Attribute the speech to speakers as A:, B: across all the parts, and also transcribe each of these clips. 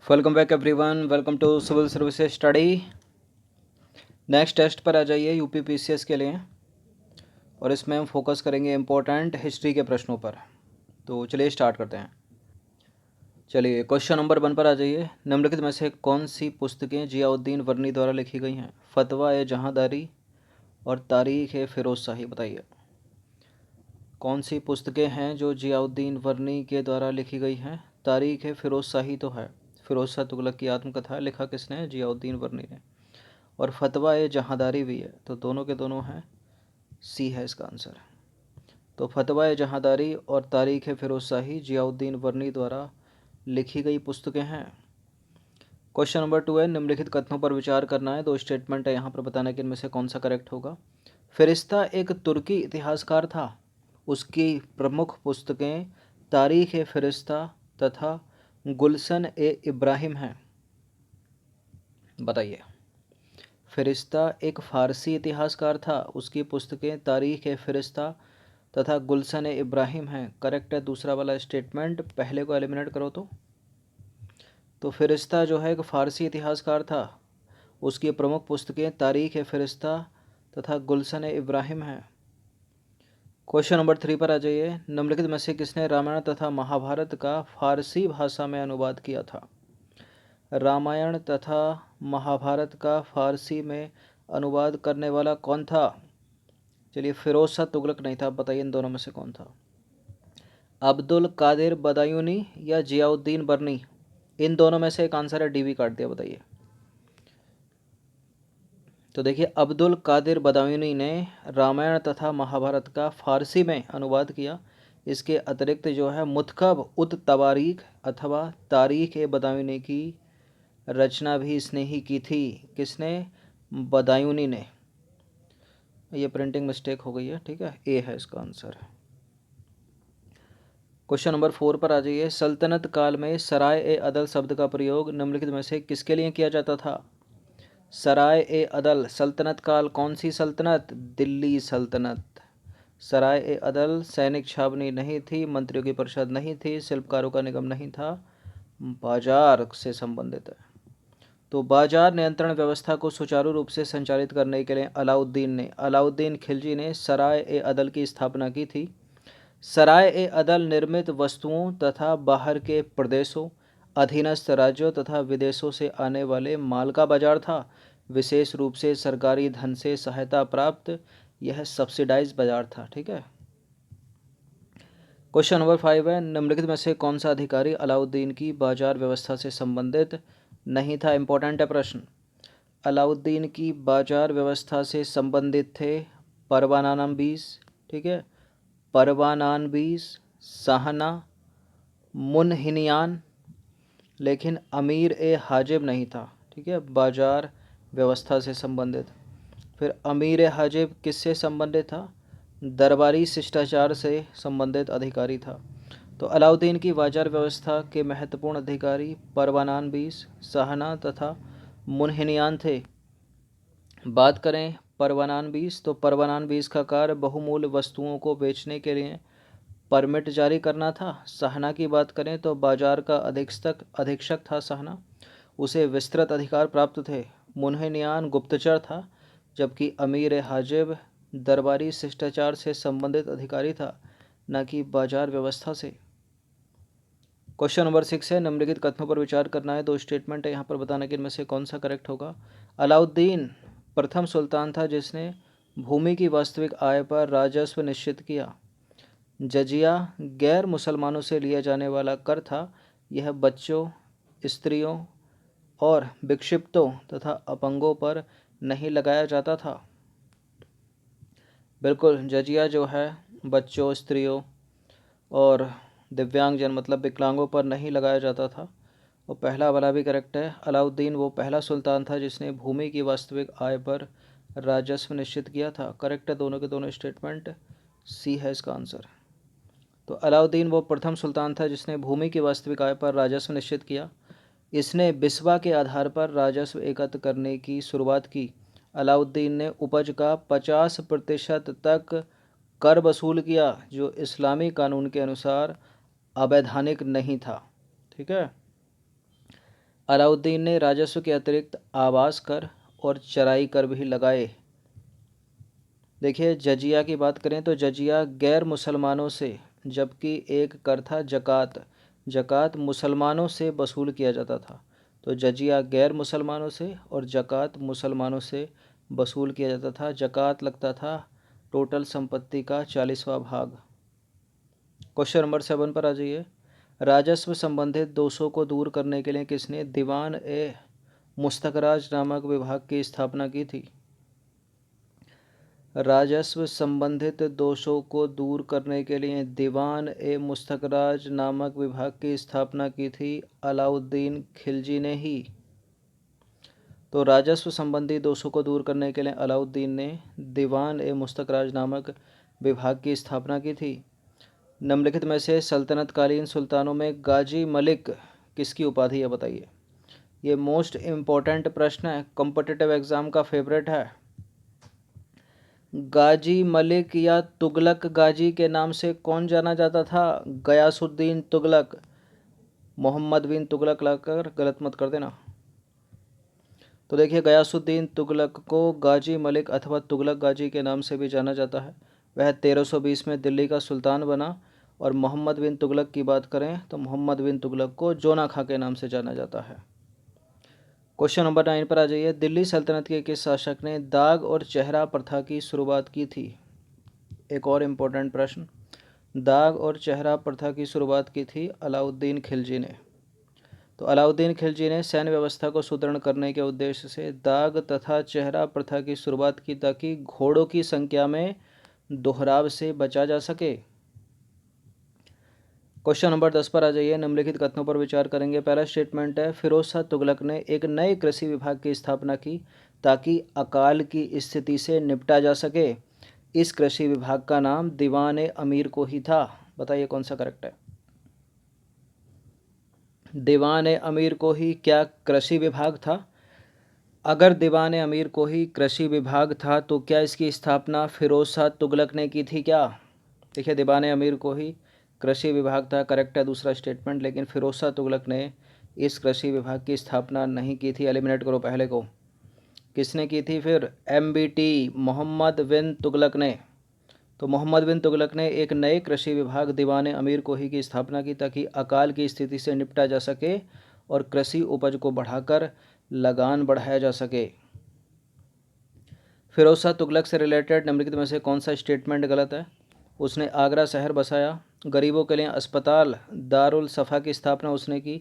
A: Welcome back everyone, welcome to civil services study. Next test पर आ जाइए UP PCS के लिए, और इसमें हम फोकस करेंगे इम्पोर्टेंट हिस्ट्री के प्रश्नों पर। तो चलिए स्टार्ट करते हैं। चलिए क्वेश्चन नंबर 1 पर आ जाइए। निम्नलिखित में से कौन सी पुस्तकें जियाउद्दीन वर्नी द्वारा लिखी गई हैं? फतवा ए जहांदारी और तारीख ए फिरोज शाही। बताइए कौन सी पुस्तकें हैं जो जियाउद्दीन वर्नी के द्वारा लिखी गई हैं? तारीख ए फिरोज शाही तो है, फिरोज शाह तुगलक की आत्मकथा, लिखा किसने? जियाउद्दीन वर्नी ने। और फतवा ए जहांदारी भी है, तो दोनों के दोनों हैं, सी है इसका आंसर। तो फतवा ए जहांदारी और तारीख फिरोज शाही जियाउद्दीन वर्नी द्वारा लिखी गई पुस्तकें हैं। क्वेश्चन नंबर 2 है, निम्नलिखित कथनों पर विचार करना है। 2 स्टेटमेंट है यहाँ पर, बताना कि इनमें से कौन सा करेक्ट होगा। फिरिश्ता एक तुर्की इतिहासकार था। उसकी प्रमुख पुस्तकें तारीख ए फिरिश्ता तथा गुलशन ए इब्राहिम हैं। बताइए फिरिश्ता एक फ़ारसी इतिहासकार था। उसकी पुस्तकें तारीख ए फिरिश्ता तथा गुलशन ए इब्राहिम हैं। करेक्ट है दूसरा वाला स्टेटमेंट। पहले को एलिमिनेट करो तो फिरिश्ता जो है एक फ़ारसी इतिहासकार था। उसकी प्रमुख पुस्तकें तारीख ए फिरिश्ता तथा गुलशन ए इब्राहिम हैं। क्वेश्चन नंबर 3 पर आ जाइए। निम्नलिखित में से किसने रामायण तथा महाभारत का फ़ारसी भाषा में अनुवाद किया था? रामायण तथा महाभारत का फ़ारसी में अनुवाद करने वाला कौन था? चलिए फिरोज शाह तुगलक नहीं था। बताइए इन दोनों में से कौन था? अब्दुल कादिर बदायूनी या जियाउद्दीन बर्नी? इन दोनों में से एक आंसर है, डी भी काट दिया। बताइए। तो देखिए अब्दुल कादिर बदायूनी ने रामायण तथा महाभारत का फ़ारसी में अनुवाद किया। इसके अतिरिक्त जो है मुत्कब उत तवारीख अथवा तारीख ए बदायूनी की रचना भी इसने ही की थी। किसने? बदायूनी ने। ये प्रिंटिंग मिस्टेक हो गई है, ठीक है, ए है इसका आंसर। क्वेश्चन नंबर 4 पर आ जाइए। सल्तनत काल में सराय ए अदल शब्द का प्रयोग निम्नलिखित में से किसके लिए किया जाता था? सराय ए अदल, सल्तनत काल कौन सी सल्तनत? दिल्ली सल्तनत। सराय ए अदल सैनिक छावनी नहीं थी, मंत्रियों की परिषद नहीं थी, शिल्पकारों का निगम नहीं था, बाजार से संबंधित है। तो बाजार नियंत्रण व्यवस्था को सुचारू रूप से संचालित करने के लिए अलाउद्दीन खिलजी ने सराय ए अदल की स्थापना की थी। सराय ए अदल निर्मित वस्तुओं तथा बाहर के प्रदेशों, अधीनस्थ राज्यों तथा विदेशों से आने वाले माल का बाजार था। विशेष रूप से सरकारी धन से सहायता प्राप्त यह सब्सिडाइज बाजार था। ठीक है। क्वेश्चन नंबर 5 है, निम्नलिखित में से कौन सा अधिकारी अलाउद्दीन की बाजार व्यवस्था से संबंधित नहीं था? इंपॉर्टेंट है प्रश्न। अलाउद्दीन की बाजार व्यवस्था से संबंधित थे परवानानबीस, ठीक है, परवानानबीस, शाहना, मुनहिनियान, लेकिन अमीर ए हाजिब नहीं था। ठीक है, बाजार व्यवस्था से संबंधित। फिर अमीर ए हाजिब किससे संबंधित था? दरबारी शिष्टाचार से संबंधित अधिकारी था। तो अलाउद्दीन की बाजार व्यवस्था के महत्वपूर्ण अधिकारी परवानानबीस, शाहना तथा मुनहिनियान थे। बात करें परवानानबीस, तो परवानानबीस का कार्य बहुमूल्य वस्तुओं को बेचने के लिए परमिट जारी करना था। शाहना की बात करें तो बाजार का अधीक्षक था शाहना, उसे विस्तृत अधिकार प्राप्त थे। मुनहिनियान गुप्तचर था, जबकि अमीर हाजिब दरबारी शिष्टाचार से संबंधित अधिकारी था, न कि बाजार व्यवस्था से। क्वेश्चन नंबर 6 है, निम्नलिखित कथनों पर विचार करना है। 2 स्टेटमेंट है यहाँ पर, बताना कि इनमें से कौन सा करेक्ट होगा। अलाउद्दीन प्रथम सुल्तान था जिसने भूमि की वास्तविक आय पर राजस्व निश्चित किया। जजिया गैर मुसलमानों से लिया जाने वाला कर था। यह बच्चों, स्त्रियों और विक्षिप्तों तथा अपंगों पर नहीं लगाया जाता था। बिल्कुल, जजिया जो है बच्चों, स्त्रियों और दिव्यांगजन मतलब विकलांगों पर नहीं लगाया जाता था। और पहला वाला भी करेक्ट है। अलाउद्दीन वो पहला सुल्तान था जिसने भूमि की वास्तविक आय पर राजस्व निश्चित किया था। करेक्ट है दोनों के दोनों स्टेटमेंट, सी है इसका आंसर। तो अलाउद्दीन वो प्रथम सुल्तान था जिसने भूमि की वास्तविक आय पर राजस्व निश्चित किया। इसने बिस्वा के आधार पर राजस्व एकत्र करने की शुरुआत की। अलाउद्दीन ने उपज का 50% तक कर वसूल किया, जो इस्लामी कानून के अनुसार अवैधानिक नहीं था। ठीक है। अलाउद्दीन ने राजस्व के अतिरिक्त आवास कर और चराई कर भी लगाए। देखिए जजिया की बात करें तो जजिया गैर मुसलमानों से, जबकि एक कर था जक़ात, जक़ात मुसलमानों से वसूल किया जाता था। तो जजिया गैर मुसलमानों से और जक़ात मुसलमानों से वसूल किया जाता था। जक़ात लगता था टोटल संपत्ति का 40वां भाग। क्वेश्चन नंबर 7 पर आ जाइए। राजस्व संबंधित दोषों को दूर करने के लिए किसने दीवान ए मुस्तखराज नामक विभाग की स्थापना की थी? राजस्व संबंधित दोषों को दूर करने के लिए दीवान ए मुस्तखराज नामक विभाग की स्थापना की थी अलाउद्दीन खिलजी ने ही। तो राजस्व संबंधी दोषों को दूर करने के लिए अलाउद्दीन ने दीवान ए मुस्तखराज नामक विभाग की स्थापना की थी। निम्नलिखित में से सल्तनतकालीन सुल्तानों में गाजी मलिक किसकी उपाधि है, बताइए। ये मोस्ट इम्पोर्टेंट प्रश्न है, कॉम्पिटिटिव एग्जाम का फेवरेट है। गाजी मलिक या तुगलक गाजी के नाम से कौन जाना जाता था? गयासुद्दीन तुगलक। मोहम्मद बिन तुगलक लाकर गलत मत कर देना। तो देखिए गयासुद्दीन तुगलक को गाजी मलिक अथवा तुगलक गाजी के नाम से भी जाना जाता है। वह 1320 में दिल्ली का सुल्तान बना। और मोहम्मद बिन तुगलक की बात करें तो मोहम्मद बिन तुगलक को जोना खां के नाम से जाना जाता है। क्वेश्चन नंबर 9 पर आ जाइए। दिल्ली सल्तनत के किस शासक ने दाग और चेहरा प्रथा की शुरुआत की थी? एक और इम्पोर्टेंट प्रश्न, दाग और चेहरा प्रथा की शुरुआत की थी अलाउद्दीन खिलजी ने। तो अलाउद्दीन खिलजी ने सैन्य व्यवस्था को सुदृढ़ करने के उद्देश्य से दाग तथा चेहरा प्रथा की शुरुआत की ताकि घोड़ों की संख्या में दोहराव से बचा जा सके। क्वेश्चन नंबर 10 पर आ जाइए। निम्नलिखित कथनों पर विचार करेंगे। पहला स्टेटमेंट है, फिरोज शाह तुगलक ने एक नए कृषि विभाग की स्थापना की ताकि अकाल की स्थिति से निपटा जा सके। इस कृषि विभाग का नाम दीवान ए अमीर को ही था। बताइए कौन सा करेक्ट है? दीवान ए अमीर को ही क्या कृषि विभाग था? अगर दीवान ए अमीर को ही कृषि विभाग था तो क्या इसकी स्थापना फिरोज शाह तुगलक ने की थी क्या? देखिए दीवान ए अमीर को ही कृषि विभाग था, करेक्ट है दूसरा स्टेटमेंट, लेकिन फिरोज शाह तुगलक ने इस कृषि विभाग की स्थापना नहीं की थी। एलिमिनेट करो पहले को। किसने की थी फिर? MBT मोहम्मद बिन तुगलक ने। तो मोहम्मद बिन तुगलक ने एक नए कृषि विभाग दीवान अमीर कोही की स्थापना की ताकि अकाल की स्थिति से निपटा जा सके और कृषि उपज को बढ़ाकर लगान बढ़ाया जा सके। फिरोज शाह तुगलक से रिलेटेड निम्नलिखित में से कौन सा स्टेटमेंट गलत है? उसने आगरा शहर बसाया, गरीबों के लिए अस्पताल दारुल सफ़ा की स्थापना उसने की,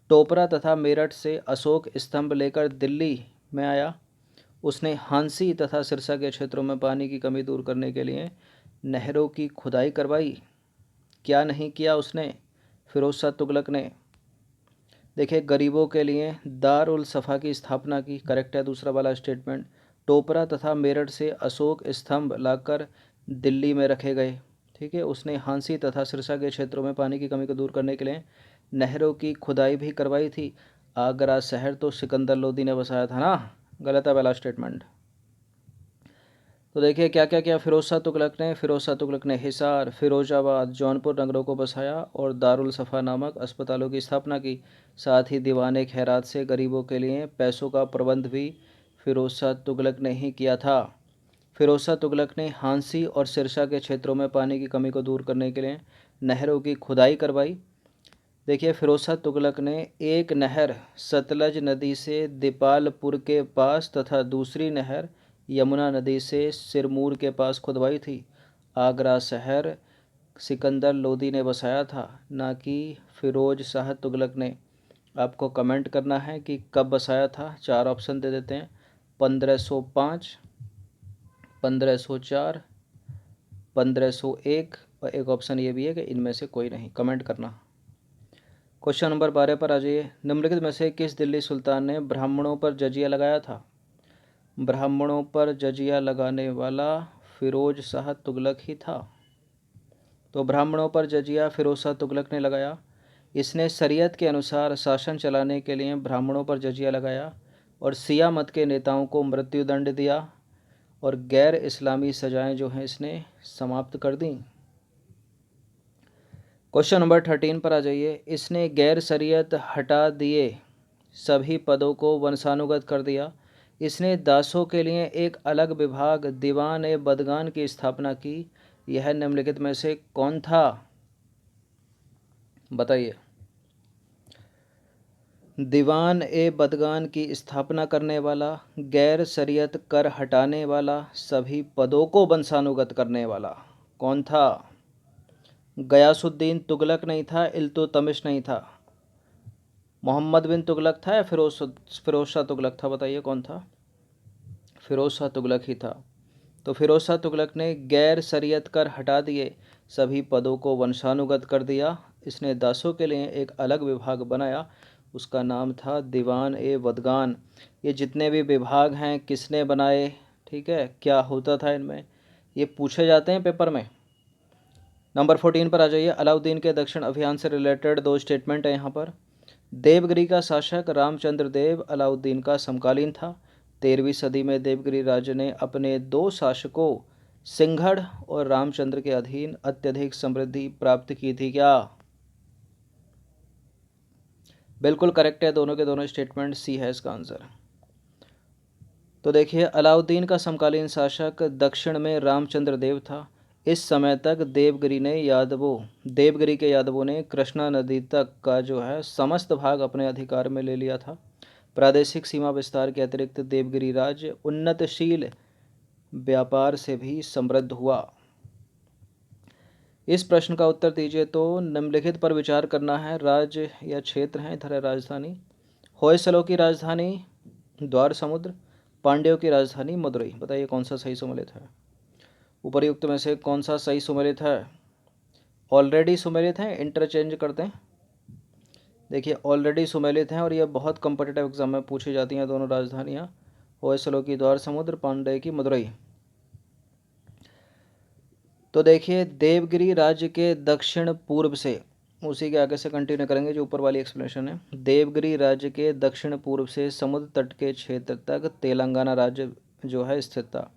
A: टोपरा तथा मेरठ से अशोक स्तंभ लेकर दिल्ली में आया, उसने हांसी तथा सिरसा के क्षेत्रों में पानी की कमी दूर करने के लिए नहरों की खुदाई करवाई। क्या नहीं किया उसने फिरोज शाह तुगलक ने? देखिए गरीबों के लिए दारुल सफ़ा की स्थापना की, करेक्ट है दूसरा वाला स्टेटमेंट। टोपरा तथा मेरठ से अशोक स्तंभ लाकर दिल्ली में रखे गए। ठीक है, उसने हांसी तथा सिरसा के क्षेत्रों में पानी की कमी को दूर करने के लिए नहरों की खुदाई भी करवाई थी। आगरा शहर तो सिकंदर लोदी ने बसाया था ना, गलत है पहला स्टेटमेंट। तो देखिए क्या क्या किया फिरोज शाह तुगलक ने? फिरोज शाह तुगलक ने हिसार, फिरोजाबाद, जौनपुर नगरों को बसाया और दारुल सफ़ा नामक अस्पतालों की स्थापना की। साथ ही दीवाने खैरात से गरीबों के लिए पैसों का प्रबंध भी फिरोज शाह तुगलक ने ही किया था। फिरोज शाह तुगलक ने हांसी और सिरसा के क्षेत्रों में पानी की कमी को दूर करने के लिए नहरों की खुदाई करवाई। देखिए फिरोज शाह तुगलक ने एक नहर सतलज नदी से दीपालपुर के पास तथा दूसरी नहर यमुना नदी से सिरमूर के पास खुदवाई थी। आगरा शहर सिकंदर लोदी ने बसाया था, ना कि फिरोज शाह तुगलक ने। आपको कमेंट करना है कि कब बसाया था। 4 ऑप्शन दे देते हैं, 1505, 1504, 1501 और एक ऑप्शन ये भी है कि इनमें से कोई नहीं। कमेंट करना। क्वेश्चन नंबर 12 पर आ जाइए। निम्नलिखित में से किस दिल्ली सुल्तान ने ब्राह्मणों पर जजिया लगाया था? ब्राह्मणों पर जजिया लगाने वाला फिरोज शाह तुगलक ही था। तो ब्राह्मणों पर जजिया फिरोज शाह तुगलक ने लगाया। इसने शरीयत के अनुसार शासन चलाने के लिए ब्राह्मणों पर जजिया लगाया और सिया मत के नेताओं को मृत्युदंड दिया और गैर इस्लामी सजाएं जो हैं इसने समाप्त कर दी। क्वेश्चन नंबर 13 पर आ जाइए। इसने गैर शरीयत हटा दिए सभी पदों को वंशानुगत कर दिया। इसने दासों के लिए एक अलग विभाग दीवान ए बदगान की स्थापना की। यह निम्नलिखित में से कौन था? बताइए। दीवान ए बदगान की स्थापना करने वाला, गैर शरीयत कर हटाने वाला, सभी पदों को वंशानुगत करने वाला कौन था? गयासुद्दीन तुगलक नहीं था, इल्तुतमिश नहीं था, मोहम्मद बिन तुगलक था या फिरोज शाह तुगलक था? बताइए कौन था? फिरोज शाह तुगलक ही था। तो फिरोज शाह तुगलक ने गैर शरीयत कर हटा दिए, सभी पदों को वंशानुगत कर दिया। इसने दासों के लिए एक अलग विभाग बनाया, उसका नाम था दीवान ए बदगान। ये जितने भी विभाग हैं किसने बनाए, ठीक है, क्या होता था इनमें, ये पूछे जाते हैं पेपर में। नंबर 14 पर आ जाइए। अलाउद्दीन के दक्षिण अभियान से रिलेटेड दो स्टेटमेंट है यहाँ पर। देवगिरी का शासक रामचंद्र देव अलाउद्दीन का समकालीन था। 13वीं सदी में देवगिरी राज्य ने अपने दो शासकों सिंहड़ और रामचंद्र के अधीन अत्यधिक समृद्धि प्राप्त की थी। क्या? बिल्कुल करेक्ट है, दोनों के दोनों स्टेटमेंट, सी है इसका आंसर। तो देखिए, अलाउद्दीन का समकालीन शासक दक्षिण में रामचंद्र देव था। इस समय तक देवगिरी के यादवों ने कृष्णा नदी तक का जो है समस्त भाग अपने अधिकार में ले लिया था। प्रादेशिक सीमा विस्तार के अतिरिक्त देवगिरी राज्य उन्नतशील व्यापार से भी समृद्ध हुआ। इस प्रश्न का उत्तर दीजिए। तो निम्नलिखित पर विचार करना है। राज्य या क्षेत्र है, इधर है राजधानी। होयसलों की राजधानी द्वार समुद्र, पांड्यों की राजधानी मदुरई। बताइए कौन सा सही सुमेलित है? उपर्युक्त में से कौन सा सही सुमेलित है? ऑलरेडी सुमेलित हैं, इंटरचेंज करते हैं। देखिए, ऑलरेडी सुमेलित हैं और ये बहुत कम्पिटिटिव एग्जाम में पूछी जाती हैं दोनों राजधानियाँ, होयसलों की द्वार समुद्र, पांड्य की मदुरई। तो देखिए, देवगिरी राज्य के दक्षिण पूर्व से, उसी के आगे से कंटिन्यू करेंगे जो ऊपर वाली एक्सप्लेनेशन है। देवगिरी राज्य के दक्षिण पूर्व से समुद्र तट के क्षेत्र तक तेलंगाना राज्य जो है स्थित था।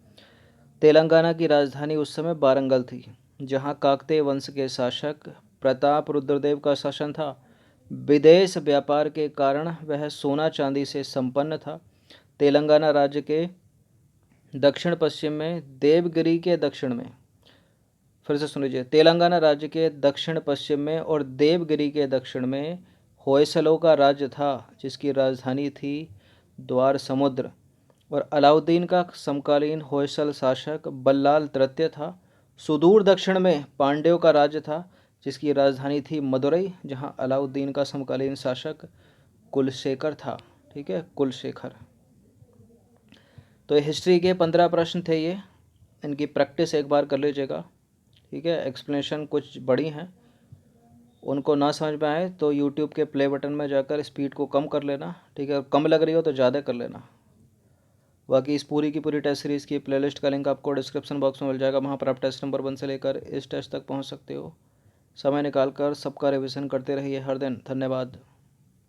A: तेलंगाना की राजधानी उस समय वारंगल थी, जहां काकतीय वंश के शासक प्रताप रुद्रदेव का शासन था। विदेश व्यापार के कारण वह सोना चांदी से संपन्न था। तेलंगाना राज्य के दक्षिण पश्चिम में, देवगिरी के दक्षिण में, फिर से सुन लीजिए, तेलंगाना राज्य के दक्षिण पश्चिम में और देवगिरी के दक्षिण में होयसलों का राज्य था, जिसकी राजधानी थी द्वार समुद्र। और अलाउद्दीन का समकालीन होयसल शासक बल्लाल तृतीय था। सुदूर दक्षिण में पांड्यों का राज्य था, जिसकी राजधानी थी मदुरई, जहां अलाउद्दीन का समकालीन शासक कुलशेखर था। ठीक है, कुलशेखर। तो हिस्ट्री के 15 प्रश्न थे ये, इनकी प्रैक्टिस एक बार कर लीजिएगा। ठीक है, एक्सप्लेनेशन कुछ बड़ी हैं, उनको ना समझ में आए तो यूट्यूब के प्ले बटन में जाकर स्पीड को कम कर लेना। ठीक है, कम लग रही हो तो ज़्यादा कर लेना। बाकी इस पूरी की पूरी टेस्ट सीरीज़ की प्लेलिस्ट का लिंक आपको डिस्क्रिप्शन बॉक्स में मिल जाएगा, वहाँ पर आप टेस्ट नंबर 1 से लेकर इस टेस्ट तक पहुँच सकते हो। समय निकाल कर सबका रिवीजन करते रहिए हर दिन। धन्यवाद।